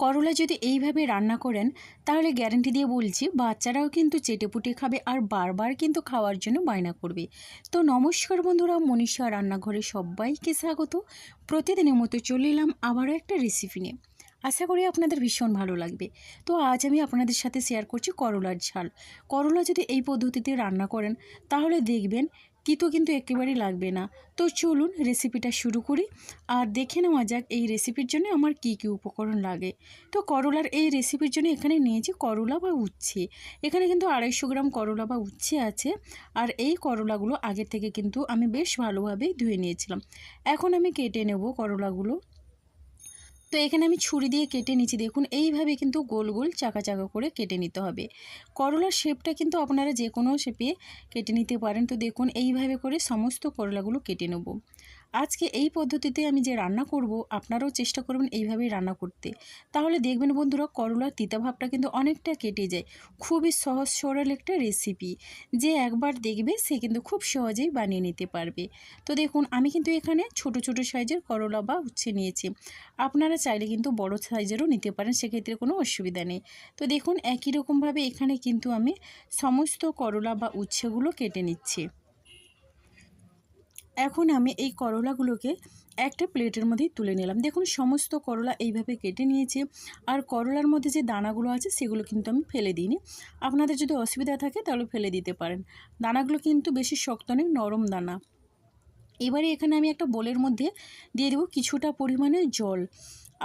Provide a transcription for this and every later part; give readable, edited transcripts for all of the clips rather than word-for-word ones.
করলা যদি এইভাবে রান্না করেন তাহলে গ্যারান্টি দিয়ে বলছি বাচ্চারাও কিন্তু চেটেপুটে খাবে আর বারবার কিন্তু খাওয়ার জন্য বায়না করবে। তো নমস্কার বন্ধুরা, মনীষা রান্নাঘরে সবাইকে স্বাগত। প্রতিদিনের মতো চলে এলাম আবারও একটা রেসিপি নিয়ে। আশা করি আপনাদের ভীষণ ভালো লাগবে। তো আজ আমি আপনাদের সাথে শেয়ার করছি করলার ঝাল। করলা যদি এই পদ্ধতিতে রান্না করেন তাহলে দেখবেন তিতো কিন্তু একেবারেই লাগবে না। তো চলুন রেসিপিটা শুরু করি আর দেখে নেওয়া যাক এই রেসিপির জন্য আমার কি কি উপকরণ লাগে। তো করলার এই রেসিপির জন্য এখানে নিয়েছি করলা বা উচ্ছে। এখানে কিন্তু 250 গ্রাম করলা বা উচ্ছে আছে। আর এই করলাগুলো আগের থেকে কিন্তু আমি বেশ ভালোভাবে ধুয়ে নিয়েছিলাম। এখন আমি কেটে নেব করলাগুলো। তো এখানে আমি ছুরি দিয়ে কেটে নিচ্ছি। দেখুন এইভাবে কিন্তু গোল গোল চাকা চাকা করে কেটে নিতে হবে। করলার শেপটা কিন্তু আপনারা যে কোনো শেপে কেটে নিতে পারেন। তো দেখুন এইভাবে করে সমস্ত করলাগুলো কেটে নেব। আজকে এই পদ্ধতিতে আমি যে রান্না করব আপনারাও চেষ্টা করবেন এইভাবেই রান্না করতে। তাহলে দেখবেন বন্ধুরা করলার তিতা ভাবটা কিন্তু অনেকটা কেটে যায়। খুবই সহজ সরল একটা রেসিপি, যে একবার দেখবে সে কিন্তু খুব সহজেই বানিয়ে নিতে পারবে। তো দেখুন আমি কিন্তু এখানে ছোট ছোট সাইজের করলা বা উচ্ছে নিয়েছি। আপনারা চাইলে কিন্তু বড় সাইজেরও নিতে পারেন, সেক্ষেত্রে কোনো অসুবিধা নেই। তো দেখুন একই রকমভাবে এখানে কিন্তু আমি সমস্ত করলা বা উচ্ছেগুলো কেটে নিচ্ছি। এখন আমি এই করলাগুলোকে একটা প্লেটের মধ্যে তুলে নিলাম। দেখুন সমস্ত করলা এইভাবে কেটে নিয়েছি। আর করলার মধ্যে যে দানাগুলো আছে সেগুলো কিন্তু আমি ফেলে দিইনি। আপনাদের যদি অসুবিধা থাকে তাহলে ফেলে দিতে পারেন। দানাগুলো কিন্তু বেশি শক্ত নেই, নরম দানা। এবারে এখানে আমি একটা বোলের মধ্যে দিয়ে দেবো কিছুটা পরিমাণে জল।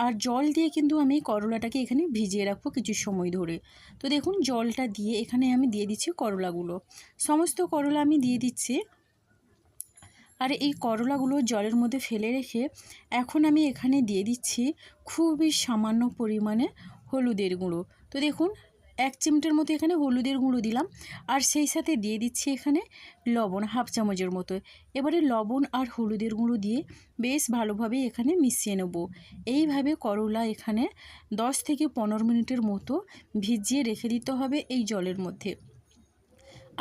আর জল দিয়ে কিন্তু আমি করলাটাকে এখানে ভিজিয়ে রাখবো কিছু সময় ধরে। তো দেখুন জলটা দিয়ে এখানে আমি দিয়ে দিচ্ছি করলাগুলো। সমস্ত করলা আমি দিয়ে দিচ্ছি। আর এই করলাগুলো জলের মধ্যে ফেলে রেখে এখন আমি এখানে দিয়ে দিচ্ছি খুবই সামান্য পরিমাণে হলুদের গুঁড়ো। তো দেখুন 1 চিমটের মতো এখানে হলুদের গুঁড়ো দিলাম। আর সেই সাথে দিয়ে দিচ্ছি এখানে লবণ 1/2 চামচের মতো। এবারে লবণ আর হলুদের গুঁড়ো দিয়ে বেশ ভালোভাবে এখানে মিশিয়ে নেব। এইভাবে করলা এখানে 10 থেকে 15 মিনিটের মতো ভিজিয়ে রেখে দিতে হবে এই জলের মধ্যে।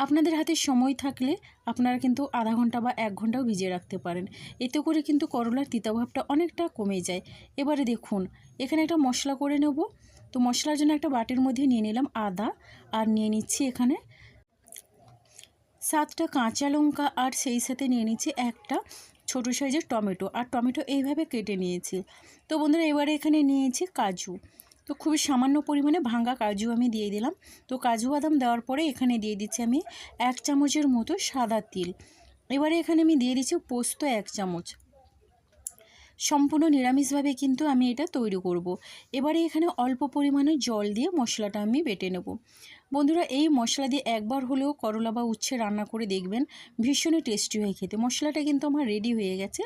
আপনাদের হাতে সময় থাকলে আপনারা কিন্তু আধা ঘন্টা বা 1 ঘন্টাও ভিজিয়ে রাখতে পারেন। এতে করে কিন্তু করলার তিতাভাবটা অনেকটা কমে যায়। এবারে দেখুন এখানে একটা মশলা করে নেব। তো মশলার জন্য একটা বাটির মধ্যে নিয়ে নিলাম আদা, আর নিয়ে নিচ্ছি এখানে 7টা কাঁচা লঙ্কা, আর সেই সাথে নিয়ে নিচ্ছি একটা ছোটো সাইজের টমেটো। আর টমেটো এইভাবে কেটে নিয়েছি। তো বন্ধুরা এবারে এখানে নিয়েছি কাজু। তো খুবই সামান্য পরিমাণে ভাঙা কাজু আমি দিয়ে দিলাম। তো কাজু বাদাম দেওয়ার পরে এখানে দিয়ে দিচ্ছি আমি 1 চামচের মতো সাদা তিল। এবারে এখানে আমি দিয়ে দিচ্ছি পোস্ত 1 চামচ। সম্পূর্ণ নিরামিষভাবে কিন্তু আমি এটা তৈরি করব। এবারে এখানে অল্প পরিমাণে জল দিয়ে মশলাটা আমি বেটে নেব। বন্ধুরা এই মশলা দিয়ে একবার হলেও করলা বা উচ্ছে রান্না করে দেখবেন, ভীষণই টেস্টি হয় খেতে। মশলাটা কিন্তু আমার রেডি হয়ে গেছে।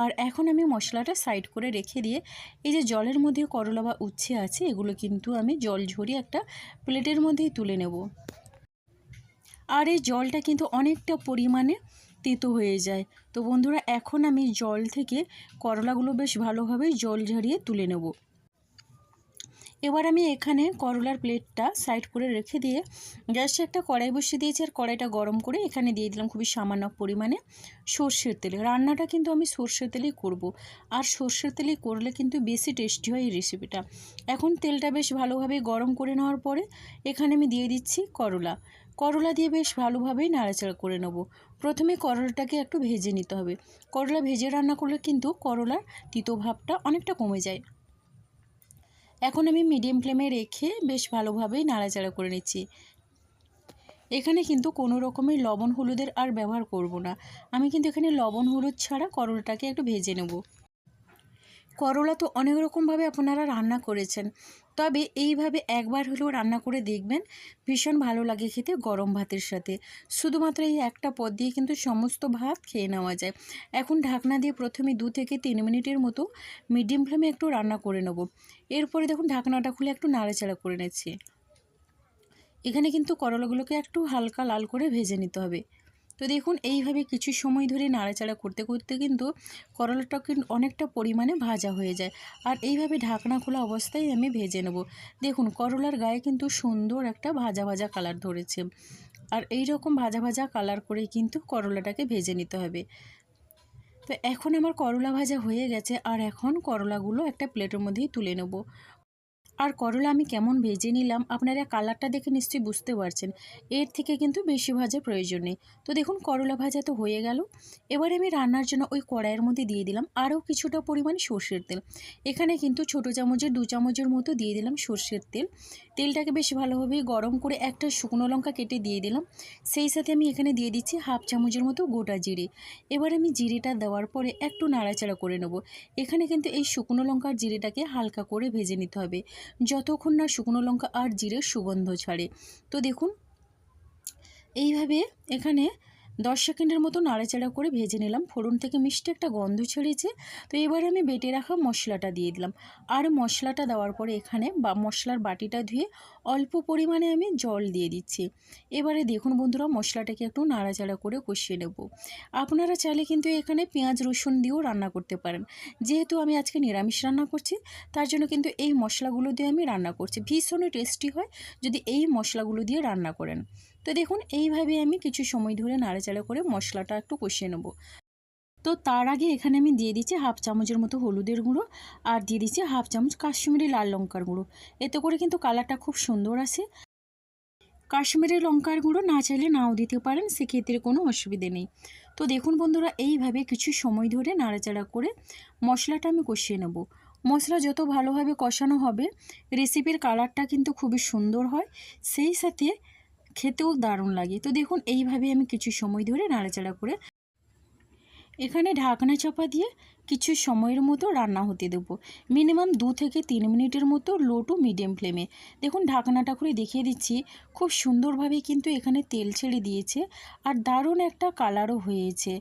আর এখন আমি মশলাটা সাইড করে রেখে দিয়ে এই যে জলের মধ্যে করলা বা উচ্ছে আছে এগুলো কিন্তু আমি জল ঝরিয়ে একটা প্লেটের মধ্যেই তুলে নেব। আর এই জলটা কিন্তু অনেকটা পরিমাণে তেতো হয়ে যায়। তো বন্ধুরা এখন আমি জল থেকে করলাগুলো বেশ ভালোভাবে জল ঝরিয়ে তুলে নেব। এবার আমি এখানে করলার প্লেটটা সাইড করে রেখে দিয়ে গ্যাসে একটা কড়াই বসিয়ে দিয়েছি। আর কড়াইটা গরম করে এখানে দিয়ে দিলাম খুবই সামান্য পরিমাণে সর্ষের তেল। রান্নাটা কিন্তু আমি সর্ষের তেলেই করব। আর সর্ষের তেলেই করলে কিন্তু বেশি টেস্টি হয় এই রেসিপিটা। এখন তেলটা বেশ ভালোভাবে গরম করে নেওয়ার পরে এখানে আমি দিয়ে দিচ্ছি করলা। করলা দিয়ে বেশ ভালোভাবেই নাড়াচাড়া করে নেব। প্রথমে করলাটাকে একটু ভেজে নিতে হবে। করলা ভেজে রান্না করলে কিন্তু করলার তিতো ভাবটা অনেকটা কমে যায়। এখন আমি মিডিয়াম ফ্লেমে রেখে বেশ ভালোভাবেই নাড়াচাড়া করে নিচ্ছি। এখানে কিন্তু কোনো রকমের লবণ হলুদের আর ব্যবহার করব না। আমি কিন্তু এখানে লবণ হলুদ ছাড়া করলাটাকে একটু ভেজে নেব। করলা তো অনেক রকমভাবে আপনারা রান্না করেছেন, তবে এইভাবে একবার হলেও রান্না করে দেখবেন, ভীষণ ভালো লাগে খেতে গরম ভাতের সাথে। শুধুমাত্র এই একটা পদ দিয়ে কিন্তু সমস্ত ভাত খেয়ে নেওয়া যায়। এখন ঢাকনা দিয়ে প্রথমে 2 থেকে 3 মিনিটের মতো মিডিয়াম ফ্লেমে একটু রান্না করে নেব। এরপরে দেখুন ঢাকনাটা খুলে একটু নাড়াচাড়া করে নিচ্ছি। এখানে কিন্তু করলাগুলোকে একটু হালকা লাল করে ভেজে নিতে হবে। তো দেখুন এইভাবে কিছু সময় ধরে নাড়াচাড়া করতে করতে কিন্তু করলাটা কিন্তু অনেকটা পরিমাণে ভাজা হয়ে যায়। আর এইভাবে ঢাকনা খোলা অবস্থায় আমি ভেজে নেব। দেখুন করলার গায়ে কিন্তু সুন্দর একটা ভাজা ভাজা কালার ধরেছে। আর এই রকম ভাজা ভাজা কালার করে কিন্তু করলাটাকে ভেজে নিতে হবে। তো এখন আমার করলা ভাজা হয়ে গেছে। আর এখন করলাগুলো একটা প্লেটের মধ্যেই তুলে নেব। আর করলা আমি কেমন ভেজে নিলাম আপনারা কালারটা দেখে নিশ্চয়ই বুঝতে পারছেন। এর থেকে কিন্তু বেশি ভাজার প্রয়োজন নেই। তো দেখুন করলা ভাজা তো হয়ে গেল। এবারে আমি রান্নার জন্য ওই কড়াইয়ের মধ্যে দিয়ে দিলাম আরও কিছুটা পরিমাণ সর্ষের তেল। এখানে কিন্তু ছোটো চামচের 2 চামচের মতো দিয়ে দিলাম সর্ষের তেল। তেলটাকে বেশ ভালোভাবে গরম করে একটা শুকনো লঙ্কা কেটে দিয়ে দিলাম। সেই সাথে আমি এখানে দিয়ে দিচ্ছি 1/2 চামচের মতো গোটা জিরে। এবার আমি জিরেটা দেওয়ার পরে একটু নাড়াচাড়া করে নেব। এখানে কিন্তু এই শুকনো লঙ্কা আর জিরেটাকে হালকা করে ভেজে নিতে হবে, যতক্ষণ না শুকনো লঙ্কা আর জিরের সুগন্ধ ছাড়ে। তো দেখুন এইভাবে এখানে 10 সেকেন্ডের মতো নাড়াচাড়া করে ভেজে নিলাম। ফোড়ন থেকে মিষ্টি একটা গন্ধ ছেড়েছে। তো এবার আমি বেটে রাখা মশলাটা দিয়ে দিলাম। আর মশলাটা দেওয়ার পরে এখানে মশলার বাটিটা ধুয়ে অল্প পরিমাণে আমি জল দিয়ে দিচ্ছি। এবারে দেখুন বন্ধুরা মশলাটাকে একটু নাড়াচাড়া করে কষিয়ে নেব। আপনারা চাইলে কিন্তু এখানে পেঁয়াজ রসুন দিয়েও রান্না করতে পারেন। যেহেতু আমি আজকে নিরামিষ রান্না করছি তার জন্য কিন্তু এই মশলাগুলো দিয়ে আমি রান্না করছি। ভীষণই টেস্টি হয় যদি এই মশলাগুলো দিয়ে রান্না করেন। তো দেখুন এইভাবে আমি কিছু সময় ধরে নাড়াচাড়া করে মশলাটা একটু কষিয়ে নেব। তো তার আগে এখানে আমি দিয়ে দিচ্ছি 1/2 চামচের মতো হলুদের গুঁড়ো আর দিয়ে দিচ্ছি 1/2 চামচ কাশ্মীরি লাল লঙ্কার গুঁড়ো। এতে করে কিন্তু কালারটা খুব সুন্দর আসে। কাশ্মীরি লঙ্কার গুঁড়ো না চাইলে নাও দিতে পারেন, সেক্ষেত্রে কোনো অসুবিধে নেই। তো দেখুন বন্ধুরা এইভাবে কিছু সময় ধরে নাড়াচাড়া করে মশলাটা আমি কষিয়ে নেব। মশলা যত ভালোভাবে কষানো হবে রেসিপির কালারটা কিন্তু খুবই সুন্দর হয়, সেই সাথে খেতেও দারুণ লাগে। তো দেখুন এইভাবে আমি কিছু সময় ধরে নাড়াচাড়া করে এখানে ঢাকনা চাপা দিয়ে কিছু সময়ের মতো রান্না হতে দেবো। মিনিমাম 2 থেকে 3 মিনিটের মতো লো টু মিডিয়াম ফ্লেমে। দেখুন ঢাকনাটা খুলে দেখিয়ে দিচ্ছি, খুব সুন্দরভাবে কিন্তু এখানে তেল ছেড়ে দিয়েছে আর দারুণ একটা কালারও হয়েছে।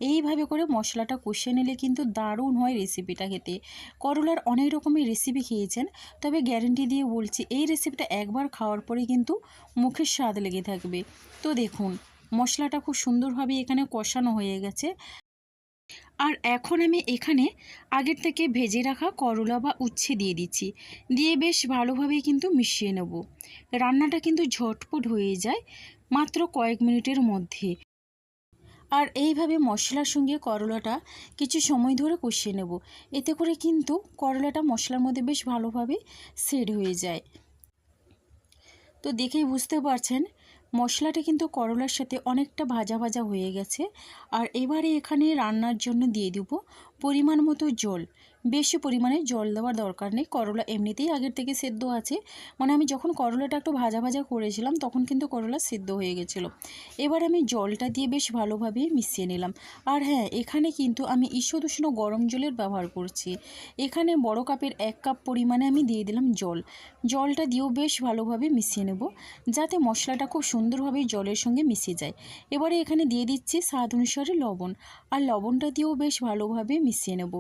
এইভাবে করে মশলাটা কষিয়ে নিলে কিন্তু দারুণ হয় রেসিপিটা খেতে। করলার অনেক রকমের রেসিপি খেয়েছেন, তবে গ্যারেন্টি দিয়ে বলছি এই রেসিপিটা একবার খাওয়ার পরে কিন্তু মুখের স্বাদ লেগে থাকবে। তো দেখুন মশলাটা খুব সুন্দরভাবে এখানে কষানো হয়ে গেছে। আর এখন আমি এখানে আগের থেকে ভেজে রাখা করলা বা উচ্ছে দিয়ে দিচ্ছি। দিয়ে বেশ ভালোভাবে কিন্তু মিশিয়ে নেব। রান্নাটা কিন্তু ঝটপট হয়ে যায় মাত্র কয়েক মিনিটের মধ্যে। আর এইভাবে মশলার সঙ্গে করলাটা কিছু সময় ধরে কষিয়ে নেব। এতে করে কিন্তু করলাটা মশলার মধ্যে বেশ ভালোভাবে সেট হয়ে যায়। তো দেখেই বুঝতে পারছেন মশলাটা কিন্তু করলার সাথে অনেকটা ভাজা ভাজা হয়ে গেছে। আর এবারে এখানে রান্নার জন্য দিয়ে দেব পরিমাণ মতো জল। বেশি পরিমাণে জল দেওয়ার দরকার নেই, করলা এমনিতেই আগের থেকে সেদ্ধ আছে। মানে আমি যখন করলাটা একটু ভাজা ভাজা করেছিলাম তখন কিন্তু করলা সেদ্ধ হয়ে গেছিলো। এবার আমি জলটা দিয়ে বেশ ভালোভাবে মিশিয়ে নিলাম। আর হ্যাঁ, এখানে কিন্তু আমি ঈষৎ উষ্ণ গরম জলের ব্যবহার করছি। এখানে বড় কাপের 1 কাপ পরিমাণে আমি দিয়ে দিলাম জল। জলটা দিয়েও বেশ ভালোভাবে মিশিয়ে নেব, যাতে মশলাটা খুব সুন্দরভাবে জলের সঙ্গে মিশে যায়। এবারে এখানে দিয়ে দিচ্ছি স্বাদ অনুসারে লবণ, আর লবণটা দিয়েও বেশ ভালোভাবে মিশিয়ে নেব।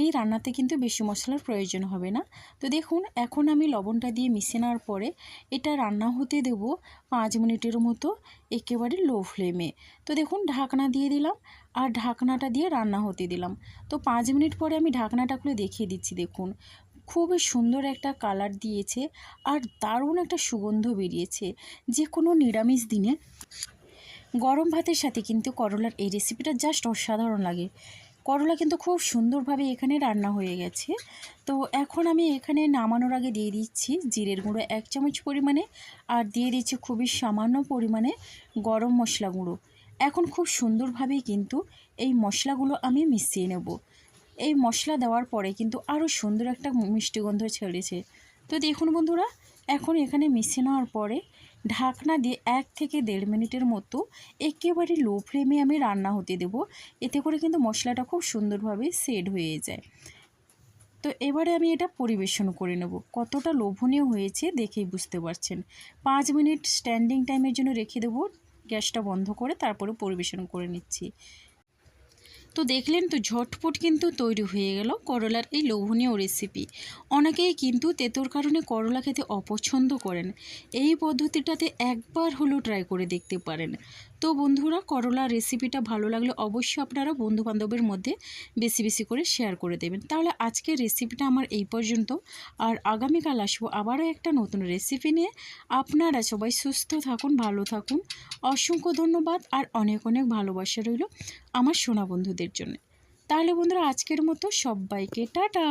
এই রান্নাতে কিন্তু বেশি মশলার প্রয়োজন হবে না। তো দেখুন এখন আমি লবণটা দিয়ে মিশিয়ে নেওয়ার পরে এটা রান্না হতে দেব 5 মিনিটের মতো একেবারে লো ফ্লেমে। তো দেখুন ঢাকনা দিয়ে দিলাম আর ঢাকনাটা দিয়ে রান্না হতে দিলাম। তো 5 মিনিট পরে আমি ঢাকনাটা খুলে দেখিয়ে দিচ্ছি। দেখুন খুবই সুন্দর একটা কালার দিয়েছে আর দারুণ একটা সুগন্ধ বেরিয়েছে। যে কোনো নিরামিষ দিনে গরম ভাতের সাথে কিন্তু করলার এই রেসিপিটা জাস্ট অসাধারণ লাগে। করলা কিন্তু খুব সুন্দরভাবে এখানে রান্না হয়ে গেছে। তো এখন আমি এখানে নামানোর আগে দিয়ে দিচ্ছি জিরের গুঁড়ো 1 চামচ পরিমাণে, আর দিয়ে দিচ্ছি খুবই সামান্য পরিমাণে গরম মশলা গুঁড়ো। এখন খুব সুন্দরভাবে কিন্তু এই মশলাগুলো আমি মিশিয়ে নেব। এই মশলা দেওয়ার পরে কিন্তু আরও সুন্দর একটা মিষ্টি গন্ধ ছেড়েছে। তো দেখুন বন্ধুরা এখন এখানে মিশিয়ে নেওয়ার পরে ঢাকনা দিয়ে 1 থেকে 1.5 মিনিটের মতো একেবারে লো ফ্লেমে আমি রান্না হতে দেব। এতে করে কিন্তু মশলাটা খুব সুন্দরভাবে সেট হয়ে যায়। তো এবারে আমি এটা পরিবেশন করে নেব। কতটা লোভনীয় হয়েছে দেখেই বুঝতে পারছেন। 5 মিনিট স্ট্যান্ডিং টাইমের জন্য রেখে দেবো, গ্যাসটা বন্ধ করে তারপরে পরিবেশন করে নিচ্ছি। তো দেখলেন তো ঝটপট কিন্তু তৈরি হয়ে গেল করলার এই লোভনীয় রেসিপি। অনেকেই কিন্তু তেতোর কারণে করলা খেতে অপছন্দ করেন, এই পদ্ধতিটাতে একবার হলেও ট্রাই করে দেখতে পারেন। তো বন্ধুরা করলার রেসিপিটা ভালো লাগলে অবশ্যই আপনারা বন্ধুবান্ধবের মধ্যে বেশি বেশি করে শেয়ার করে দেবেন। তাহলে আজকের রেসিপিটা আমার এই পর্যন্ত, আর আগামীকাল আসবো আবারও একটা নতুন রেসিপি নিয়ে। আপনারা সবাই সুস্থ থাকুন, ভালো থাকুন। অসংখ্য ধন্যবাদ আর অনেক অনেক ভালোবাসা রইল আমার সোনা বন্ধুদের জন্য। তাহলে বন্ধুরা আজকের মতো সবাইকে টাটা।